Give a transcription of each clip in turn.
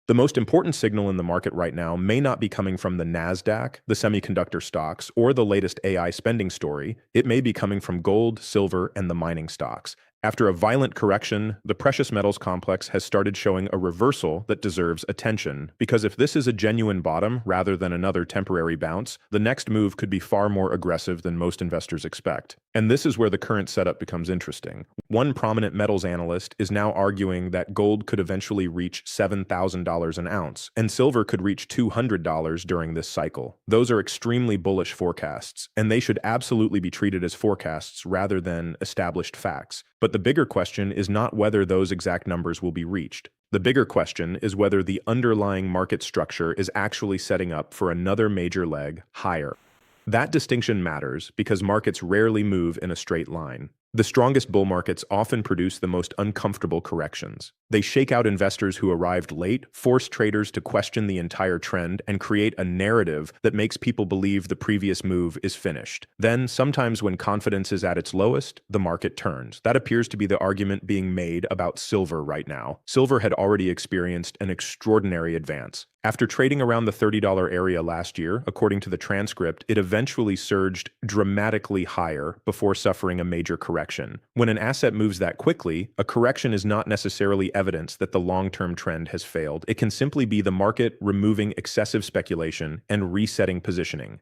The most important signal in the market right now may not be coming from the NASDAQ, the semiconductor stocks, or the latest AI spending story. It may be coming from gold, silver, and the mining stocks. After a violent correction, the precious metals complex has started showing a reversal that deserves attention, because if this is a genuine bottom rather than another temporary bounce, the next move could be far more aggressive than most investors expect. And this is where the current setup becomes interesting. One prominent metals analyst is now arguing that gold could eventually reach $7,000 an ounce, and silver could reach $200 during this cycle. Those are extremely bullish forecasts, and they should absolutely be treated as forecasts rather than established facts. But the bigger question is not whether those exact numbers will be reached. The bigger question is whether the underlying market structure is actually setting up for another major leg higher. That distinction matters because markets rarely move in a straight line. The strongest bull markets often produce the most uncomfortable corrections. They shake out investors who arrived late, force traders to question the entire trend, and create a narrative that makes people believe the previous move is finished. Then, sometimes when confidence is at its lowest, the market turns. That appears to be the argument being made about silver right now. Silver had already experienced an extraordinary advance. After trading around the $30 area last year, according to the transcript, it eventually surged dramatically higher before suffering a major correction. When an asset moves that quickly, a correction is not necessarily evidence that the long-term trend has failed. It can simply be the market removing excessive speculation and resetting positioning.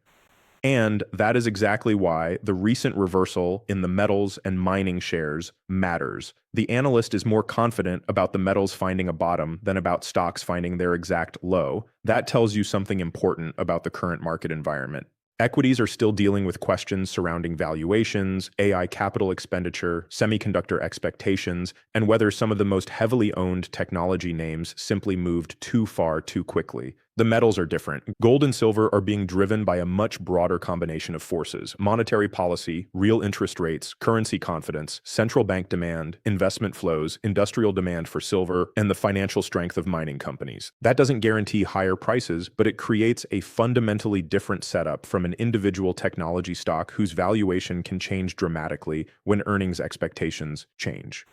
And that is exactly why the recent reversal in the metals and mining shares matters. The analyst is more confident about the metals finding a bottom than about stocks finding their exact low. That tells you something important about the current market environment. Equities are still dealing with questions surrounding valuations, AI capital expenditure, semiconductor expectations, and whether some of the most heavily owned technology names simply moved too far too quickly. The metals are different. Gold and silver are being driven by a much broader combination of forces: monetary policy, real interest rates, currency confidence, central bank demand, investment flows, industrial demand for silver, and the financial strength of mining companies. That doesn't guarantee higher prices, but it creates a fundamentally different setup from an individual technology stock whose valuation can change dramatically when earnings expectations change.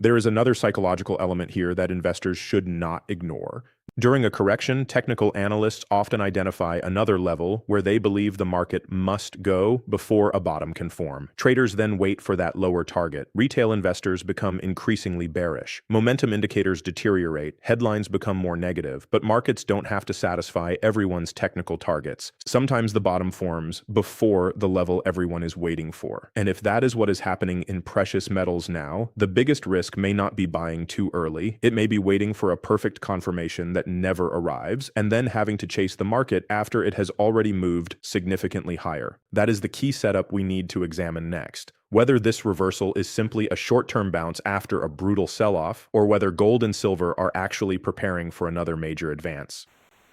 There is another psychological element here that investors should not ignore. During a correction, technical analysts often identify another level where they believe the market must go before a bottom can form. Traders then wait for that lower target. Retail investors become increasingly bearish. Momentum indicators deteriorate. Headlines become more negative. But markets don't have to satisfy everyone's technical targets. Sometimes the bottom forms before the level everyone is waiting for. And if that is what is happening in precious metals now, the biggest risk may not be buying too early. It may be waiting for a perfect confirmation that never arrives, and then having to chase the market after it has already moved significantly higher. That is the key setup we need to examine next. Whether this reversal is simply a short-term bounce after a brutal sell-off, or whether gold and silver are actually preparing for another major advance.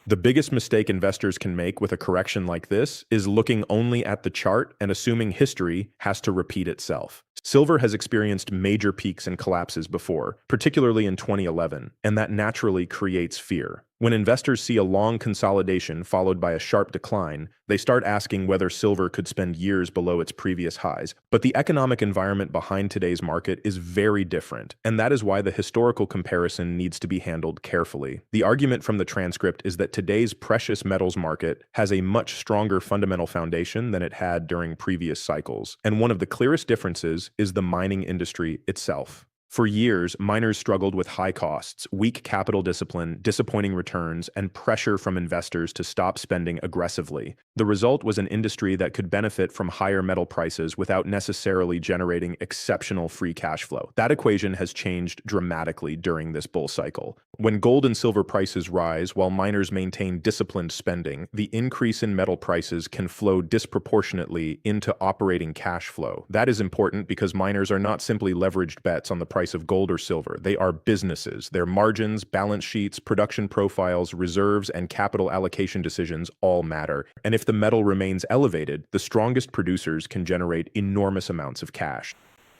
The biggest mistake investors can make with a correction like this is looking only at the chart and assuming history has to repeat itself. Silver has experienced major peaks and collapses before, particularly in 2011, and that naturally creates fear. When investors see a long consolidation followed by a sharp decline, they start asking whether silver could spend years below its previous highs. But the economic environment behind today's market is very different, and that is why the historical comparison needs to be handled carefully. The argument from the transcript is that today's precious metals market has a much stronger fundamental foundation than it had during previous cycles, and one of the clearest differences is the mining industry itself. For years, miners struggled with high costs, weak capital discipline, disappointing returns, and pressure from investors to stop spending aggressively. The result was an industry that could benefit from higher metal prices without necessarily generating exceptional free cash flow. That equation has changed dramatically during this bull cycle. When gold and silver prices rise while miners maintain disciplined spending, the increase in metal prices can flow disproportionately into operating cash flow. That is important because miners are not simply leveraged bets on the price of gold or silver. They are businesses. Their margins, balance sheets, production profiles, reserves, and capital allocation decisions all matter. And if the metal remains elevated, the strongest producers can generate enormous amounts of cash.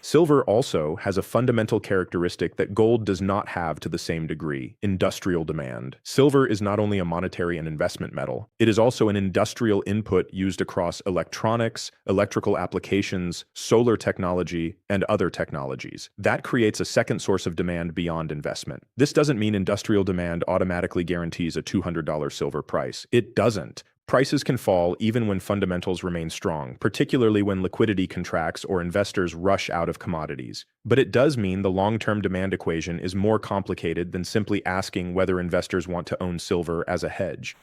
Silver also has a fundamental characteristic that gold does not have to the same degree: industrial demand. Silver is not only a monetary and investment metal, it is also an industrial input used across electronics, electrical applications, solar technology, and other technologies. That creates a second source of demand beyond investment. This doesn't mean industrial demand automatically guarantees a $200 silver price. It doesn't. Prices can fall even when fundamentals remain strong, particularly when liquidity contracts or investors rush out of commodities. But it does mean the long-term demand equation is more complicated than simply asking whether investors want to own silver as a hedge.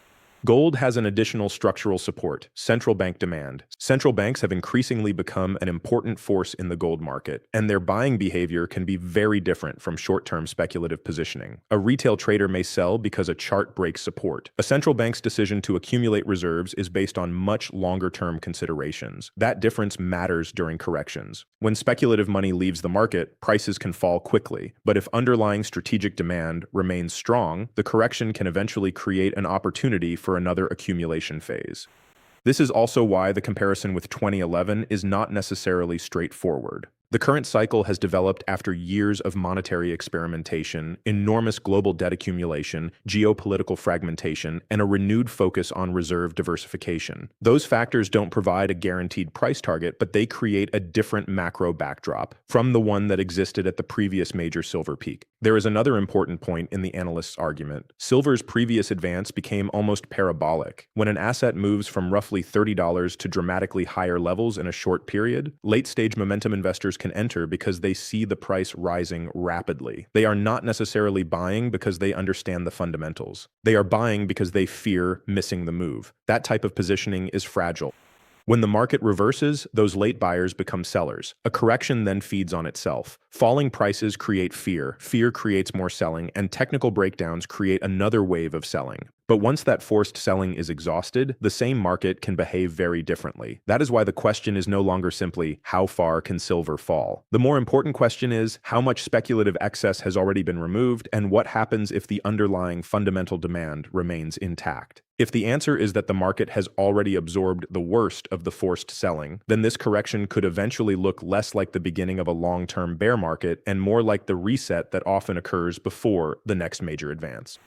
Gold has an additional structural support: central bank demand. Central banks have increasingly become an important force in the gold market, and their buying behavior can be very different from short-term speculative positioning. A retail trader may sell because a chart breaks support. A central bank's decision to accumulate reserves is based on much longer-term considerations. That difference matters during corrections. When speculative money leaves the market, prices can fall quickly, but if underlying strategic demand remains strong, the correction can eventually create an opportunity for another accumulation phase. This is also why the comparison with 2011 is not necessarily straightforward. The current cycle has developed after years of monetary experimentation, enormous global debt accumulation, geopolitical fragmentation, and a renewed focus on reserve diversification. Those factors don't provide a guaranteed price target, but they create a different macro backdrop from the one that existed at the previous major silver peak. There is another important point in the analyst's argument. Silver's previous advance became almost parabolic. When an asset moves from roughly $30 to dramatically higher levels in a short period, late-stage momentum investors can enter because they see the price rising rapidly. They are not necessarily buying because they understand the fundamentals. They are buying because they fear missing the move. That type of positioning is fragile. When the market reverses, those late buyers become sellers. A correction then feeds on itself. Falling prices create fear. Fear creates more selling, and technical breakdowns create another wave of selling. But once that forced selling is exhausted, the same market can behave very differently. That is why the question is no longer simply, how far can silver fall? The more important question is, how much speculative excess has already been removed, and what happens if the underlying fundamental demand remains intact? If the answer is that the market has already absorbed the worst of the forced selling, then this correction could eventually look less like the beginning of a long-term bear market and more like the reset that often occurs before the next major advance.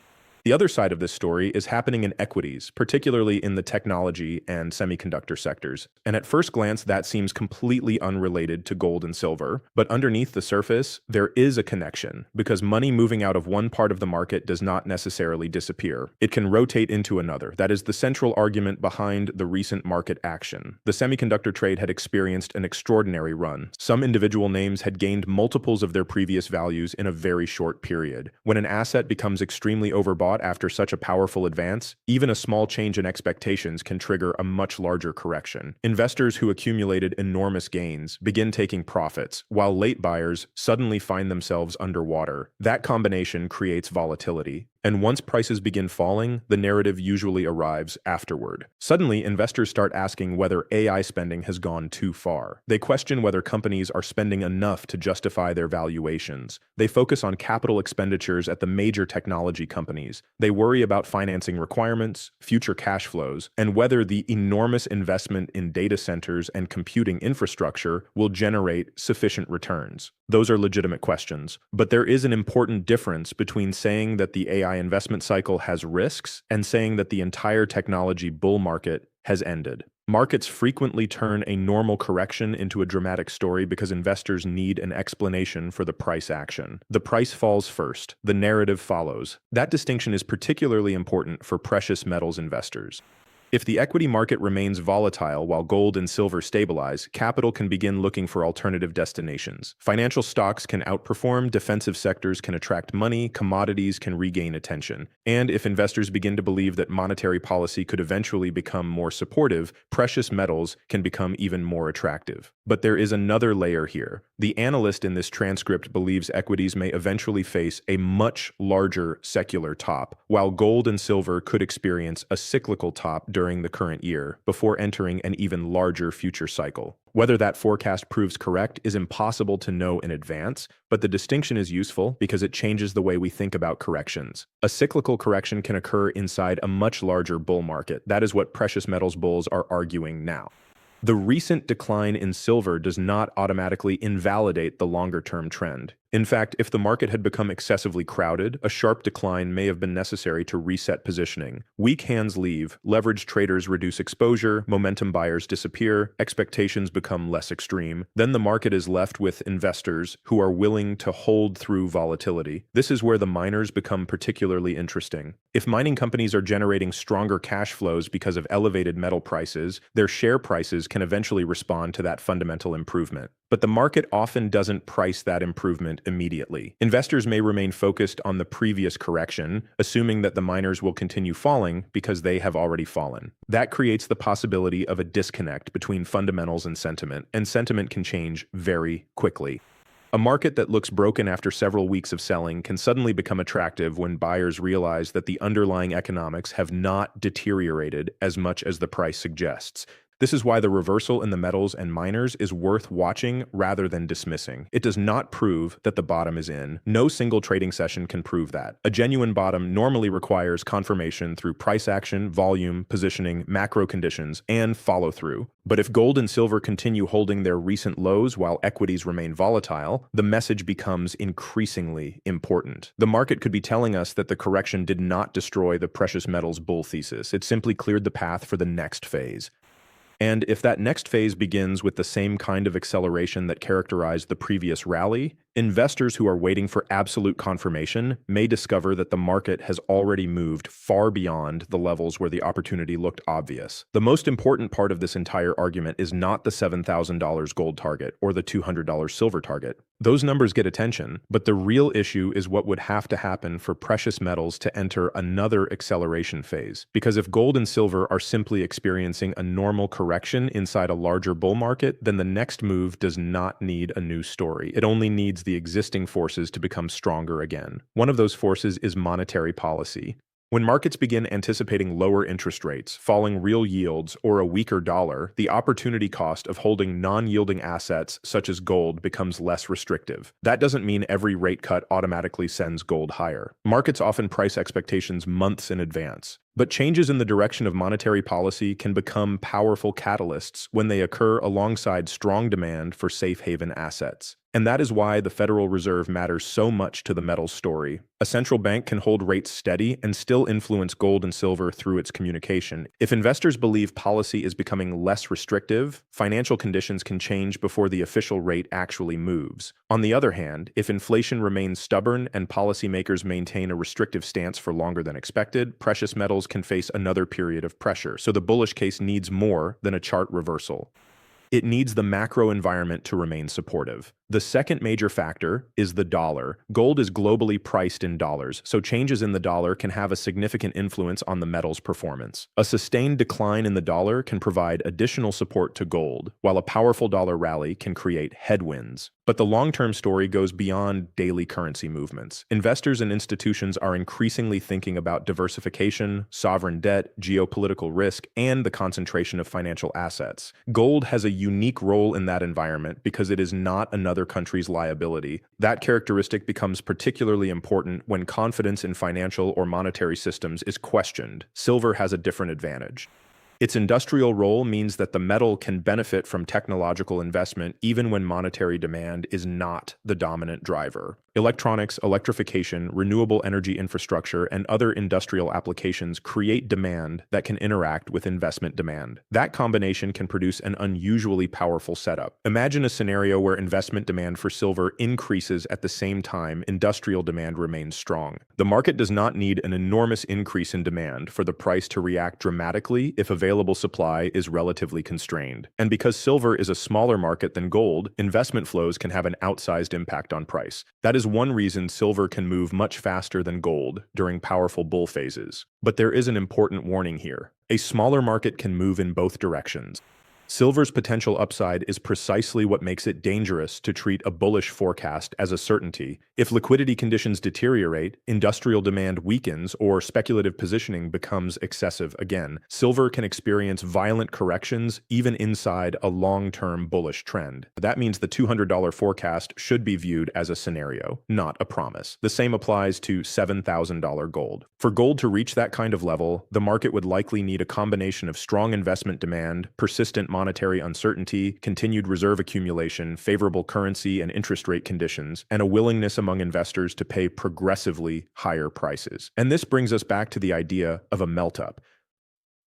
The other side of this story is happening in equities, particularly in the technology and semiconductor sectors. And at first glance, that seems completely unrelated to gold and silver. But underneath the surface, there is a connection, because money moving out of one part of the market does not necessarily disappear. It can rotate into another. That is the central argument behind the recent market action. The semiconductor trade had experienced an extraordinary run. Some individual names had gained multiples of their previous values in a very short period. When an asset becomes extremely overbought after such a powerful advance, even a small change in expectations can trigger a much larger correction. Investors who accumulated enormous gains begin taking profits, while late buyers suddenly find themselves underwater. That combination creates volatility. And once prices begin falling, the narrative usually arrives afterward. Suddenly, investors start asking whether AI spending has gone too far. They question whether companies are spending enough to justify their valuations. They focus on capital expenditures at the major technology companies. They worry about financing requirements, future cash flows, and whether the enormous investment in data centers and computing infrastructure will generate sufficient returns. Those are legitimate questions. But there is an important difference between saying that the AI investment cycle has risks and saying that the entire technology bull market has ended. Markets frequently turn a normal correction into a dramatic story because investors need an explanation for the price action. The price falls first, the narrative follows. That distinction is particularly important for precious metals investors. If the equity market remains volatile while gold and silver stabilize, capital can begin looking for alternative destinations. Financial stocks can outperform, defensive sectors can attract money, commodities can regain attention. And if investors begin to believe that monetary policy could eventually become more supportive, precious metals can become even more attractive. But there is another layer here. The analyst in this transcript believes equities may eventually face a much larger secular top, while gold and silver could experience a cyclical top during the current year, before entering an even larger future cycle. Whether that forecast proves correct is impossible to know in advance, but the distinction is useful because it changes the way we think about corrections. A cyclical correction can occur inside a much larger bull market. That is what precious metals bulls are arguing now. The recent decline in silver does not automatically invalidate the longer-term trend. In fact, if the market had become excessively crowded, a sharp decline may have been necessary to reset positioning. Weak hands leave, leveraged traders reduce exposure, momentum buyers disappear, expectations become less extreme. Then the market is left with investors who are willing to hold through volatility. This is where the miners become particularly interesting. If mining companies are generating stronger cash flows because of elevated metal prices, their share prices can eventually respond to that fundamental improvement. But the market often doesn't price that improvement immediately. Investors may remain focused on the previous correction, assuming that the miners will continue falling because they have already fallen. That creates the possibility of a disconnect between fundamentals and sentiment can change very quickly. A market that looks broken after several weeks of selling can suddenly become attractive when buyers realize that the underlying economics have not deteriorated as much as the price suggests. This is why the reversal in the metals and miners is worth watching rather than dismissing. It does not prove that the bottom is in. No single trading session can prove that. A genuine bottom normally requires confirmation through price action, volume, positioning, macro conditions, and follow-through. But if gold and silver continue holding their recent lows while equities remain volatile, the message becomes increasingly important. The market could be telling us that the correction did not destroy the precious metals bull thesis. It simply cleared the path for the next phase. And if that next phase begins with the same kind of acceleration that characterized the previous rally, investors who are waiting for absolute confirmation may discover that the market has already moved far beyond the levels where the opportunity looked obvious. The most important part of this entire argument is not the $7,000 gold target or the $200 silver target. Those numbers get attention, but the real issue is what would have to happen for precious metals to enter another acceleration phase. Because if gold and silver are simply experiencing a normal correction inside a larger bull market, then the next move does not need a new story. It only needs the existing forces to become stronger again. One of those forces is monetary policy. When markets begin anticipating lower interest rates, falling real yields, or a weaker dollar, the opportunity cost of holding non-yielding assets such as gold becomes less restrictive. That doesn't mean every rate cut automatically sends gold higher. Markets often price expectations months in advance. But changes in the direction of monetary policy can become powerful catalysts when they occur alongside strong demand for safe haven assets. And that is why the Federal Reserve matters so much to the metals story. A central bank can hold rates steady and still influence gold and silver through its communication. If investors believe policy is becoming less restrictive, financial conditions can change before the official rate actually moves. On the other hand, if inflation remains stubborn and policymakers maintain a restrictive stance for longer than expected, precious metals can face another period of pressure. So the bullish case needs more than a chart reversal. It needs the macro environment to remain supportive. The second major factor is the dollar. Gold is globally priced in dollars, so changes in the dollar can have a significant influence on the metal's performance. A sustained decline in the dollar can provide additional support to gold, while a powerful dollar rally can create headwinds. But the long-term story goes beyond daily currency movements. Investors and institutions are increasingly thinking about diversification, sovereign debt, geopolitical risk, and the concentration of financial assets. Gold has a unique role in that environment because it is not another country's liability. That characteristic becomes particularly important when confidence in financial or monetary systems is questioned. Silver has a different advantage. Its industrial role means that the metal can benefit from technological investment even when monetary demand is not the dominant driver. Electronics, electrification, renewable energy infrastructure, and other industrial applications create demand that can interact with investment demand. That combination can produce an unusually powerful setup. Imagine a scenario where investment demand for silver increases at the same time industrial demand remains strong. The market does not need an enormous increase in demand for the price to react dramatically if available supply is relatively constrained. And because silver is a smaller market than gold, investment flows can have an outsized impact on price. That is one reason silver can move much faster than gold during powerful bull phases. But there is an important warning here. A smaller market can move in both directions. Silver's potential upside is precisely what makes it dangerous to treat a bullish forecast as a certainty. If liquidity conditions deteriorate, industrial demand weakens, or speculative positioning becomes excessive again, silver can experience violent corrections even inside a long-term bullish trend. That means the $200 forecast should be viewed as a scenario, not a promise. The same applies to $7,000 gold. For gold to reach that kind of level, the market would likely need a combination of strong investment demand, persistent monetary uncertainty, continued reserve accumulation, favorable currency and interest rate conditions, and a willingness among investors to pay progressively higher prices. And this brings us back to the idea of a melt-up.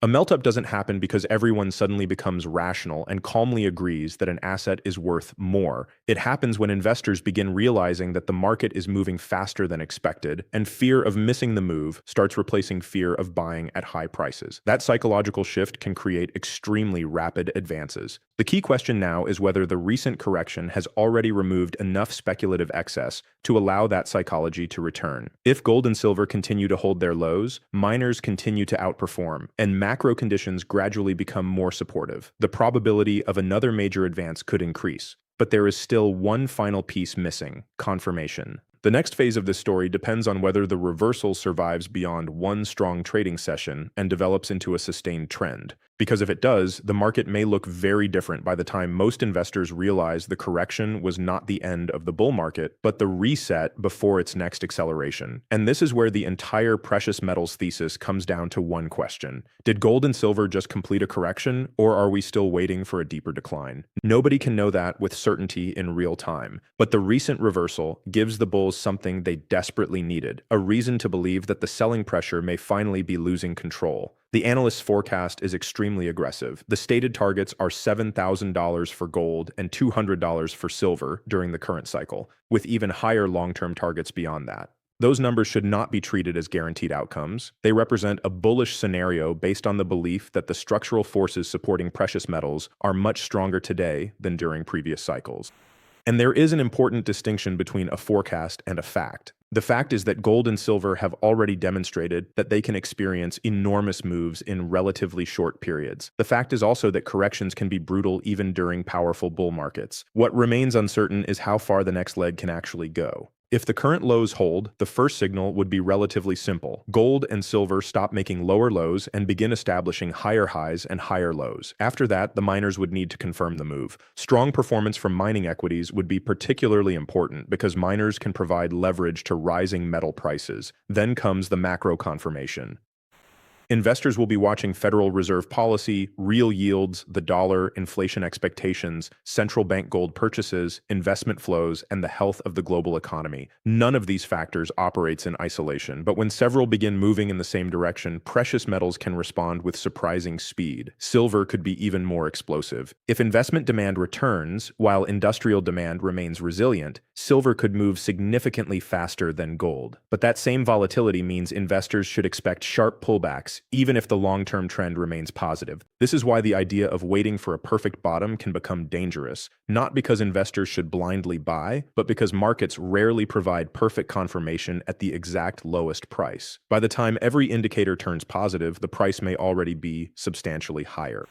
A melt-up doesn't happen because everyone suddenly becomes rational and calmly agrees that an asset is worth more. It happens when investors begin realizing that the market is moving faster than expected, and fear of missing the move starts replacing fear of buying at high prices. That psychological shift can create extremely rapid advances. The key question now is whether the recent correction has already removed enough speculative excess to allow that psychology to return. If gold and silver continue to hold their lows, miners continue to outperform, and macro conditions gradually become more supportive, the probability of another major advance could increase. But there is still one final piece missing: confirmation. The next phase of this story depends on whether the reversal survives beyond one strong trading session and develops into a sustained trend. Because if it does, the market may look very different by the time most investors realize the correction was not the end of the bull market, but the reset before its next acceleration. And this is where the entire precious metals thesis comes down to one question: did gold and silver just complete a correction, or are we still waiting for a deeper decline? Nobody can know that with certainty in real time, but the recent reversal gives the bulls something they desperately needed: a reason to believe that the selling pressure may finally be losing control. The analyst's forecast is extremely aggressive. The stated targets are $7,000 for gold and $200 for silver during the current cycle, with even higher long-term targets beyond that. Those numbers should not be treated as guaranteed outcomes. They represent a bullish scenario based on the belief that the structural forces supporting precious metals are much stronger today than during previous cycles. And there is an important distinction between a forecast and a fact. The fact is that gold and silver have already demonstrated that they can experience enormous moves in relatively short periods. The fact is also that corrections can be brutal even during powerful bull markets. What remains uncertain is how far the next leg can actually go. If the current lows hold, the first signal would be relatively simple. Gold and silver stop making lower lows and begin establishing higher highs and higher lows. After that, the miners would need to confirm the move. Strong performance from mining equities would be particularly important because miners can provide leverage to rising metal prices. Then comes the macro confirmation. Investors will be watching Federal Reserve policy, real yields, the dollar, inflation expectations, central bank gold purchases, investment flows, and the health of the global economy. None of these factors operates in isolation, but when several begin moving in the same direction, precious metals can respond with surprising speed. Silver could be even more explosive. If investment demand returns, while industrial demand remains resilient, silver could move significantly faster than gold. But that same volatility means investors should expect sharp pullbacks, even if the long-term trend remains positive. This is why the idea of waiting for a perfect bottom can become dangerous, not because investors should blindly buy, but because markets rarely provide perfect confirmation at the exact lowest price. By the time every indicator turns positive, the price may already be substantially higher.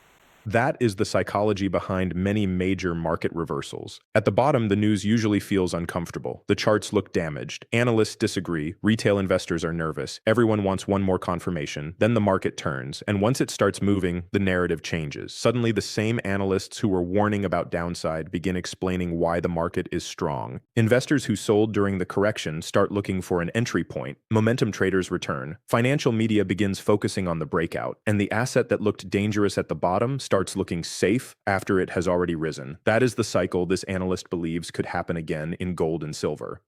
That is the psychology behind many major market reversals. At the bottom, the news usually feels uncomfortable. The charts look damaged. Analysts disagree. Retail investors are nervous. Everyone wants one more confirmation. Then the market turns. And once it starts moving, the narrative changes. Suddenly, the same analysts who were warning about downside begin explaining why the market is strong. Investors who sold during the correction start looking for an entry point. Momentum traders return. Financial media begins focusing on the breakout. And the asset that looked dangerous at the bottom starts looking safe after it has already risen. That is the cycle this analyst believes could happen again in gold and silver.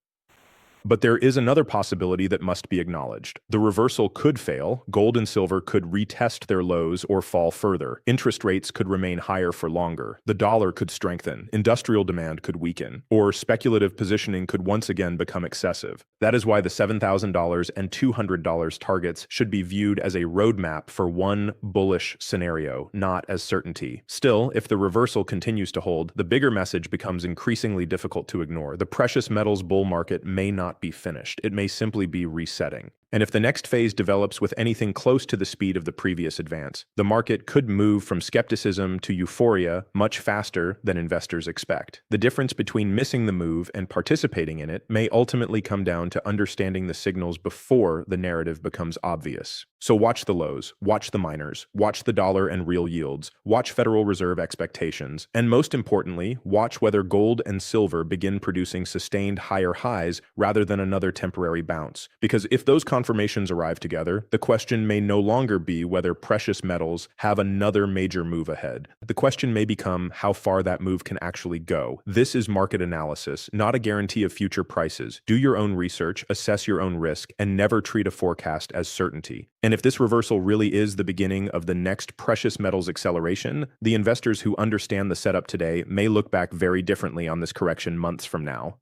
But there is another possibility that must be acknowledged. The reversal could fail. Gold and silver could retest their lows or fall further. Interest rates could remain higher for longer. The dollar could strengthen. Industrial demand could weaken. Or speculative positioning could once again become excessive. That is why the $7,000 and $200 targets should be viewed as a roadmap for one bullish scenario, not as certainty. Still, if the reversal continues to hold, the bigger message becomes increasingly difficult to ignore. The precious metals bull market may not be finished. It may simply be resetting. And if the next phase develops with anything close to the speed of the previous advance, the market could move from skepticism to euphoria much faster than investors expect. The difference between missing the move and participating in it may ultimately come down to understanding the signals before the narrative becomes obvious. So watch the lows, watch the miners, watch the dollar and real yields, watch Federal Reserve expectations, and most importantly, watch whether gold and silver begin producing sustained higher highs rather than another temporary bounce. Because if those confirmations arrive together, the question may no longer be whether precious metals have another major move ahead. The question may become how far that move can actually go. This is market analysis, not a guarantee of future prices. Do your own research, assess your own risk, and never treat a forecast as certainty. And if this reversal really is the beginning of the next precious metals acceleration, the investors who understand the setup today may look back very differently on this correction months from now.